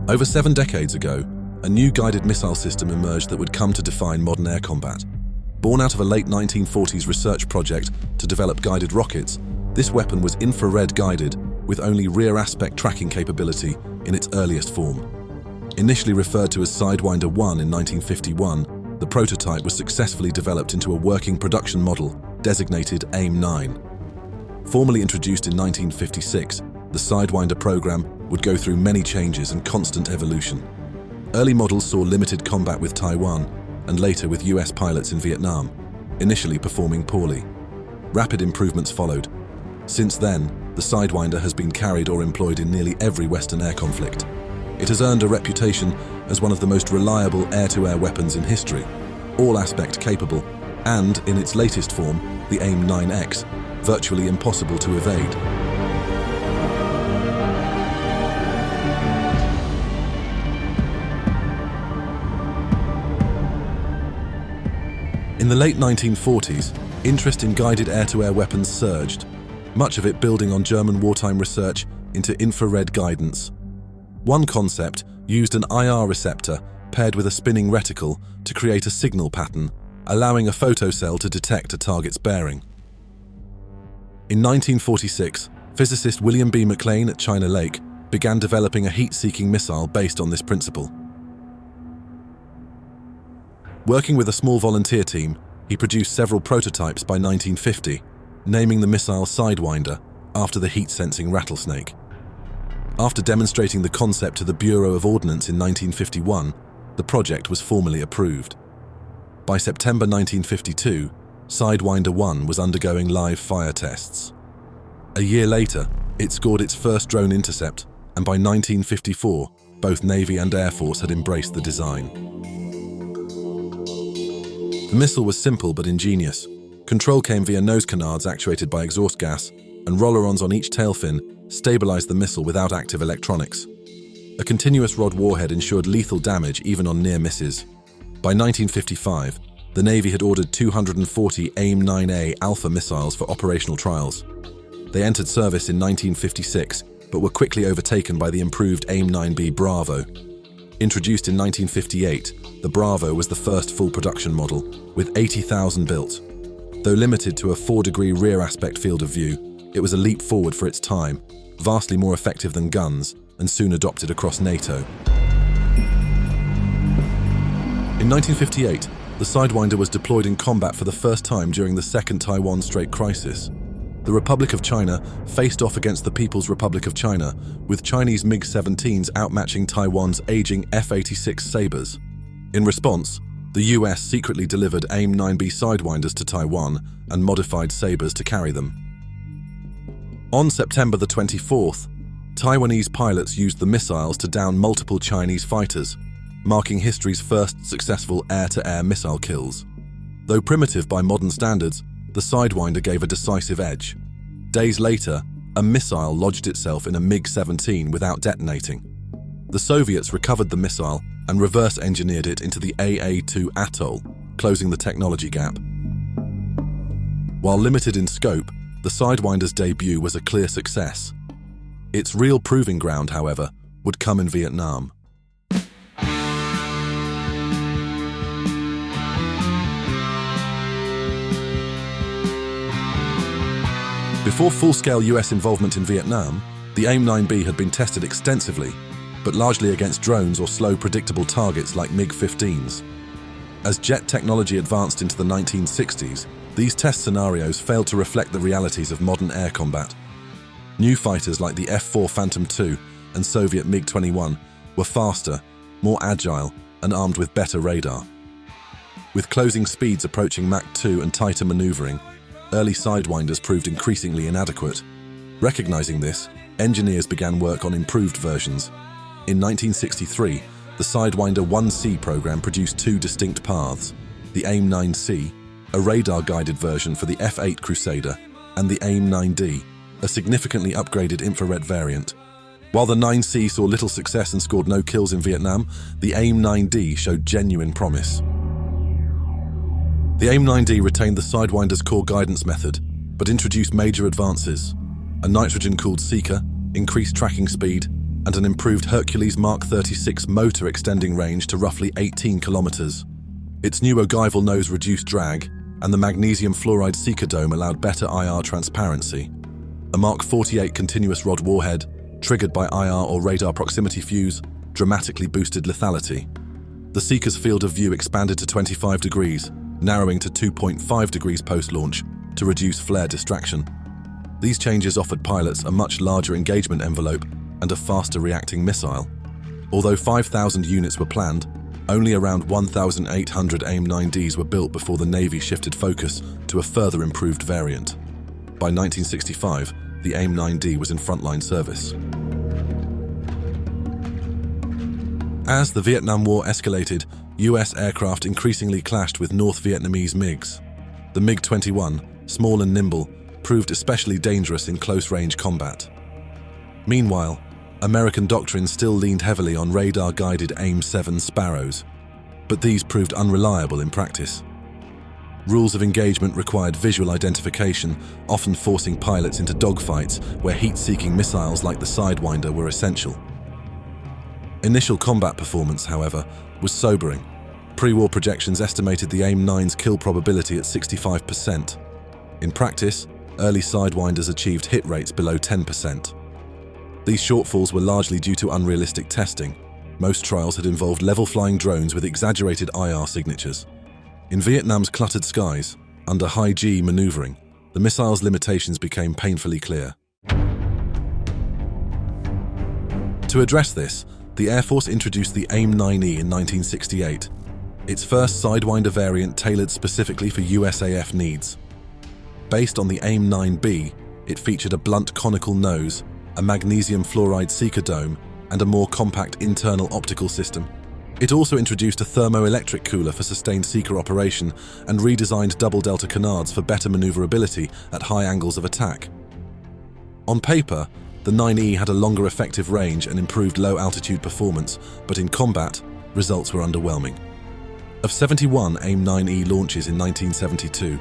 Over 7 decades ago, a new guided missile system emerged that would come to define modern air combat. Born out of a late 1940s research project to develop guided rockets, this weapon was infrared guided with only rear aspect tracking capability in its earliest form. Initially referred to as Sidewinder 1 in 1951, the prototype was successfully developed into a working production model designated AIM-9. Formally introduced in 1956, the Sidewinder program would go through many changes and constant evolution. Early models saw limited combat with Taiwan and later with US pilots in Vietnam, initially performing poorly. Rapid improvements followed. Since then, the Sidewinder has been carried or employed in nearly every Western air conflict. It has earned a reputation as one of the most reliable air-to-air weapons in history, all-aspect capable, and, in its latest form, the AIM-9X, virtually impossible to evade. In the late 1940s, interest in guided air-to-air weapons surged, much of it building on German wartime research into infrared guidance. One concept used an IR receptor paired with a spinning reticle to create a signal pattern, allowing a photocell to detect a target's bearing. In 1946, physicist William B. McLean at China Lake began developing a heat-seeking missile based on this principle. Working with a small volunteer team, he produced several prototypes by 1950, naming the missile Sidewinder after the heat-sensing rattlesnake. After demonstrating the concept to the Bureau of Ordnance in 1951, the project was formally approved. By September 1952, Sidewinder 1 was undergoing live fire tests. A year later, it scored its first drone intercept, and by 1954, both Navy and Air Force had embraced the design. The missile was simple but ingenious. Control came via nose canards actuated by exhaust gas, and rollerons on each tail fin stabilized the missile without active electronics. A continuous rod warhead ensured lethal damage even on near misses. By 1955, the Navy had ordered 240 AIM-9A Alpha missiles for operational trials. They entered service in 1956, but were quickly overtaken by the improved AIM-9B Bravo. Introduced in 1958, the Bravo was the first full production model, with 80,000 built. Though limited to a 4-degree rear aspect field of view, it was a leap forward for its time, vastly more effective than guns, and soon adopted across NATO. In 1958, the Sidewinder was deployed in combat for the first time during the Second Taiwan Strait crisis. The Republic of China faced off against the People's Republic of China, with Chinese MiG-17s outmatching Taiwan's aging F-86 Sabres. In response, the US secretly delivered AIM-9B Sidewinders to Taiwan and modified Sabres to carry them. On September the 24th, Taiwanese pilots used the missiles to down multiple Chinese fighters, marking history's first successful air-to-air missile kills. Though primitive by modern standards, the Sidewinder gave a decisive edge. Days later, a missile lodged itself in a MiG-17 without detonating. The Soviets recovered the missile and reverse-engineered it into the AA-2 Atoll, closing the technology gap. While limited in scope, the Sidewinder's debut was a clear success. Its real proving ground, however, would come in Vietnam. Before full-scale US involvement in Vietnam, the AIM-9B had been tested extensively, but largely against drones or slow, predictable targets like MiG-15s. As jet technology advanced into the 1960s, these test scenarios failed to reflect the realities of modern air combat. New fighters like the F-4 Phantom II and Soviet MiG-21 were faster, more agile, and armed with better radar. With closing speeds approaching Mach 2 and tighter maneuvering, early Sidewinders proved increasingly inadequate. Recognizing this, engineers began work on improved versions. In 1963, the Sidewinder 1C program produced 2 distinct paths: the AIM-9C, a radar-guided version for the F-8 Crusader, and the AIM-9D, a significantly upgraded infrared variant. While the 9C saw little success and scored no kills in Vietnam, the AIM-9D showed genuine promise. The AIM-9D retained the Sidewinder's core guidance method, but introduced major advances: a nitrogen-cooled seeker, increased tracking speed, and an improved Hercules Mark 36 motor extending range to roughly 18 kilometers. Its new ogival nose reduced drag, and the magnesium fluoride seeker dome allowed better IR transparency. A Mark 48 continuous rod warhead, triggered by IR or radar proximity fuse, dramatically boosted lethality. The seeker's field of view expanded to 25 degrees, narrowing to 2.5 degrees post-launch to reduce flare distraction. These changes offered pilots a much larger engagement envelope and a faster reacting missile. Although 5,000 units were planned, only around 1,800 AIM-9Ds were built before the Navy shifted focus to a further improved variant. By 1965, the AIM-9D was in frontline service. As the Vietnam War escalated, US aircraft increasingly clashed with North Vietnamese MiGs. The MiG-21, small and nimble, proved especially dangerous in close-range combat. Meanwhile, American doctrine still leaned heavily on radar-guided AIM-7 Sparrows, but these proved unreliable in practice. Rules of engagement required visual identification, often forcing pilots into dogfights where heat-seeking missiles like the Sidewinder were essential. Initial combat performance, however, was sobering. Pre-war projections estimated the AIM-9's kill probability at 65%. In practice, early Sidewinders achieved hit rates below 10%. These shortfalls were largely due to unrealistic testing. Most trials had involved level-flying drones with exaggerated IR signatures. In Vietnam's cluttered skies, under high-G maneuvering, the missile's limitations became painfully clear. To address this, the Air Force introduced the AIM-9E in 1968, its first Sidewinder variant tailored specifically for USAF needs. Based on the AIM-9B, it featured a blunt conical nose, a magnesium fluoride seeker dome, and a more compact internal optical system. It also introduced a thermoelectric cooler for sustained seeker operation and redesigned double delta canards for better maneuverability at high angles of attack. On paper, the 9E had a longer effective range and improved low-altitude performance, but in combat, results were underwhelming. Of 71 AIM-9E launches in 1972,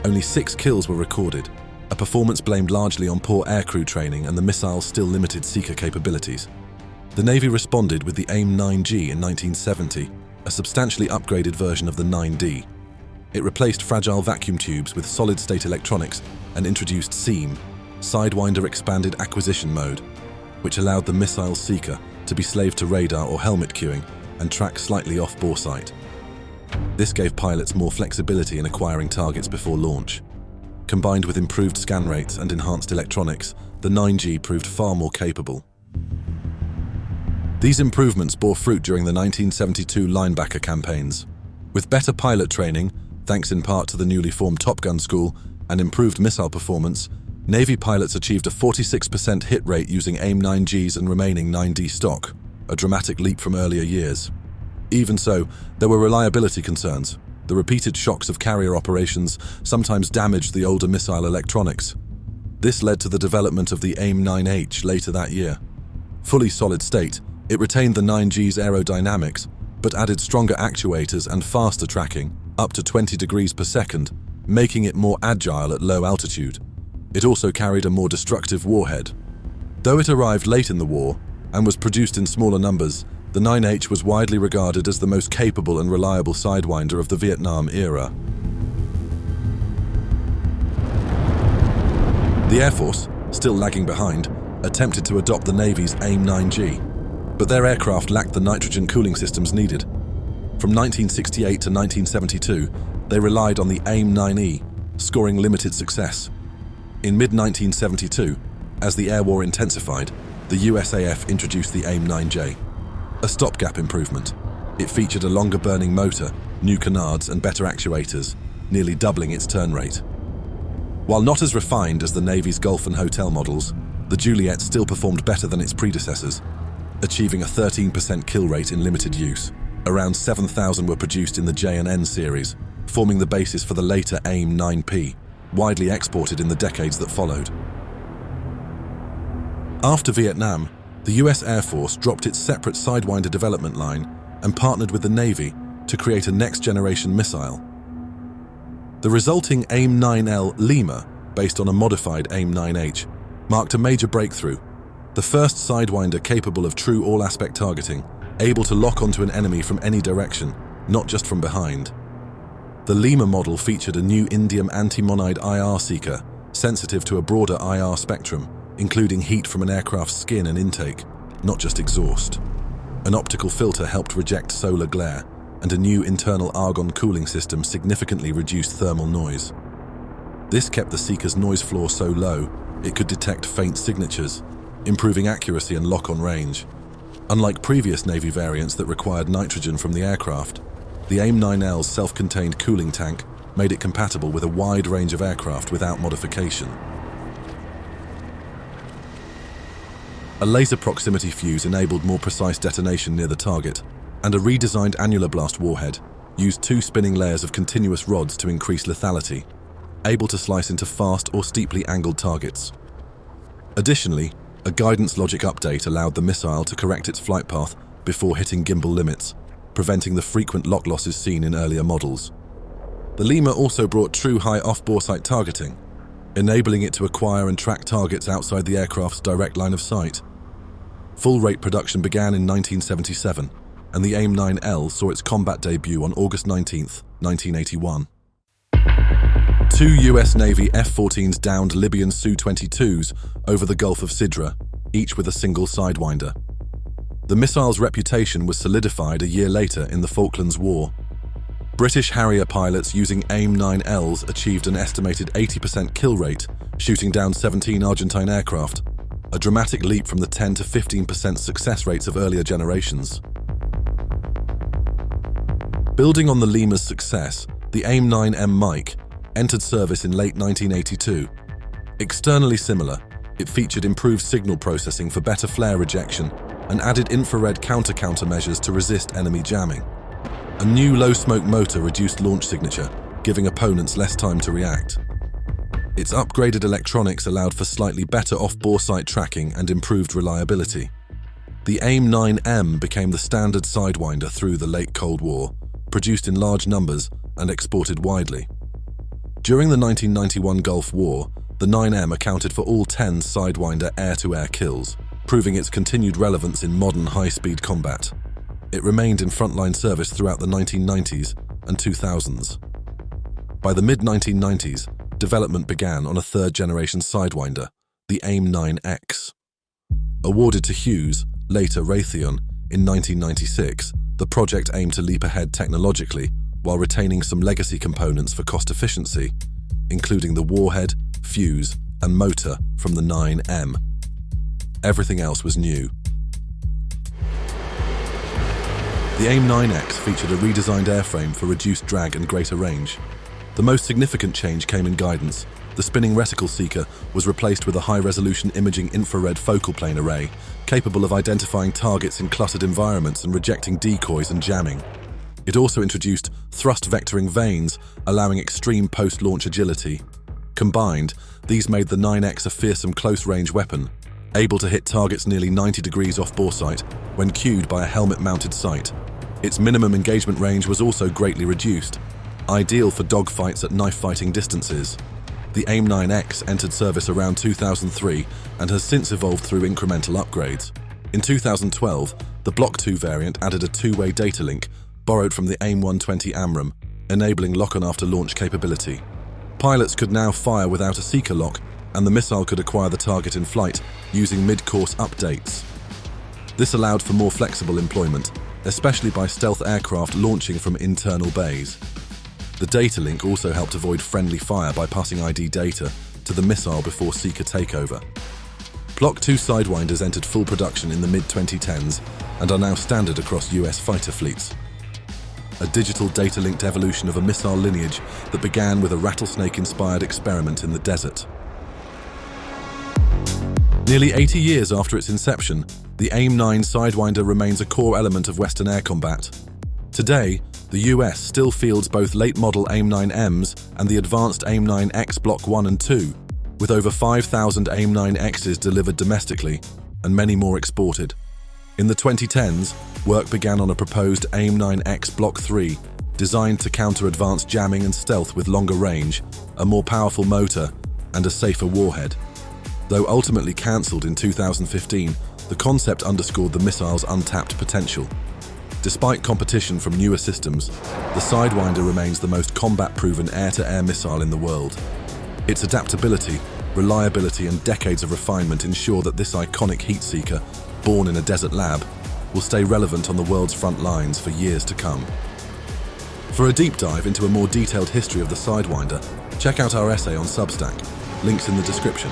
only 6 kills were recorded, a performance blamed largely on poor aircrew training and the missile's still limited seeker capabilities. The Navy responded with the AIM-9G in 1970, a substantially upgraded version of the 9D. It replaced fragile vacuum tubes with solid-state electronics and introduced SEAM, Sidewinder Expanded Acquisition Mode, which allowed the missile seeker to be slave to radar or helmet cueing and track slightly off bore sight. This gave pilots more flexibility in acquiring targets before launch. Combined with improved scan rates and enhanced electronics, the 9G proved far more capable. These improvements bore fruit during the 1972 linebacker campaigns. With better pilot training, thanks in part to the newly formed Top Gun School, and improved missile performance, Navy pilots achieved a 46% hit rate using AIM-9Gs and remaining 9D stock, a dramatic leap from earlier years. Even so, there were reliability concerns. The repeated shocks of carrier operations sometimes damaged the older missile electronics. This led to the development of the AIM-9H later that year. Fully solid state, it retained the 9G's aerodynamics, but added stronger actuators and faster tracking, up to 20 degrees per second, making it more agile at low altitude. It also carried a more destructive warhead. Though it arrived late in the war and was produced in smaller numbers, the 9H was widely regarded as the most capable and reliable Sidewinder of the Vietnam era. The Air Force, still lagging behind, attempted to adopt the Navy's AIM-9G, but their aircraft lacked the nitrogen cooling systems needed. From 1968 to 1972, they relied on the AIM-9E, scoring limited success. In mid-1972, as the air war intensified, the USAF introduced the AIM-9J, a stopgap improvement. It featured a longer-burning motor, new canards, and better actuators, nearly doubling its turn rate. While not as refined as the Navy's Gulf and Hotel models, the Juliet still performed better than its predecessors, achieving a 13% kill rate in limited use. Around 7,000 were produced in the J and N series, forming the basis for the later AIM-9P, widely exported in the decades that followed. After Vietnam, the US Air Force dropped its separate Sidewinder development line and partnered with the Navy to create a next-generation missile. The resulting AIM-9L Lima, based on a modified AIM-9H, marked a major breakthrough. The first Sidewinder capable of true all-aspect targeting, able to lock onto an enemy from any direction, not just from behind. The Lima model featured a new indium anti-monide IR seeker, sensitive to a broader IR spectrum, including heat from an aircraft's skin and intake, not just exhaust. An optical filter helped reject solar glare, and a new internal argon cooling system significantly reduced thermal noise. This kept the seeker's noise floor so low, it could detect faint signatures, improving accuracy and lock-on range. Unlike previous Navy variants that required nitrogen from the aircraft, the AIM-9L's self-contained cooling tank made it compatible with a wide range of aircraft without modification. A laser proximity fuse enabled more precise detonation near the target, and a redesigned annular blast warhead used 2 spinning layers of continuous rods to increase lethality, able to slice into fast or steeply angled targets. Additionally, a guidance logic update allowed the missile to correct its flight path before hitting gimbal limits, preventing the frequent lock losses seen in earlier models. The Lima also brought true high off-boresight targeting, enabling it to acquire and track targets outside the aircraft's direct line of sight. Full-rate production began in 1977, and the AIM-9L saw its combat debut on August 19, 1981. 2 US Navy F-14s downed Libyan Su-22s over the Gulf of Sidra, each with a single Sidewinder. The missile's reputation was solidified a year later in the Falklands War. British Harrier pilots using AIM-9Ls achieved an estimated 80% kill rate, shooting down 17 Argentine aircraft, a dramatic leap from the 10 to 15% success rates of earlier generations. Building on the Lima's success, the AIM-9M Mike entered service in late 1982. Externally similar, it featured improved signal processing for better flare rejection and added infrared counter-measures to resist enemy jamming. A new low-smoke motor reduced launch signature, giving opponents less time to react. Its upgraded electronics allowed for slightly better off-boresight tracking and improved reliability. The AIM-9M became the standard Sidewinder through the late Cold War, produced in large numbers and exported widely. During the 1991 Gulf War, the 9M accounted for all 10 Sidewinder air-to-air kills, proving its continued relevance in modern high-speed combat. It remained in frontline service throughout the 1990s and 2000s. By the mid-1990s, development began on a third-generation Sidewinder, the AIM-9X. Awarded to Hughes, later Raytheon, in 1996, the project aimed to leap ahead technologically while retaining some legacy components for cost efficiency, including the warhead, fuse, and motor from the 9M. Everything else was new. The AIM-9X featured a redesigned airframe for reduced drag and greater range. The most significant change came in guidance. The spinning reticle seeker was replaced with a high-resolution imaging infrared focal plane array, capable of identifying targets in cluttered environments and rejecting decoys and jamming. It also introduced thrust vectoring vanes, allowing extreme post-launch agility. Combined, these made the 9X a fearsome close-range weapon, able to hit targets nearly 90 degrees off boresight when cued by a helmet-mounted sight. Its minimum engagement range was also greatly reduced, ideal for dogfights at knife-fighting distances. The AIM-9X entered service around 2003 and has since evolved through incremental upgrades. In 2012, the Block 2 variant added a two-way data link, borrowed from the AIM-120 AMRAAM, enabling lock-on after launch capability. Pilots could now fire without a seeker lock, and the missile could acquire the target in flight using mid-course updates. This allowed for more flexible employment, especially by stealth aircraft launching from internal bays. The data link also helped avoid friendly fire by passing ID data to the missile before seeker takeover. Block 2 Sidewinders entered full production in the mid-2010s and are now standard across US fighter fleets. A digital data-linked evolution of a missile lineage that began with a rattlesnake-inspired experiment in the desert. Nearly 80 years after its inception, the AIM-9 Sidewinder remains a core element of Western air combat. Today, the US still fields both late-model AIM-9Ms and the advanced AIM-9X Block 1 and 2, with over 5,000 AIM-9Xs delivered domestically and many more exported. In the 2010s, work began on a proposed AIM-9X Block 3, designed to counter advanced jamming and stealth with longer range, a more powerful motor, and a safer warhead. Though ultimately cancelled in 2015, the concept underscored the missile's untapped potential. Despite competition from newer systems, the Sidewinder remains the most combat-proven air-to-air missile in the world. Its adaptability, reliability, and decades of refinement ensure that this iconic heat-seeker, born in a desert lab, will stay relevant on the world's front lines for years to come. For a deep dive into a more detailed history of the Sidewinder, check out our essay on Substack, links in the description.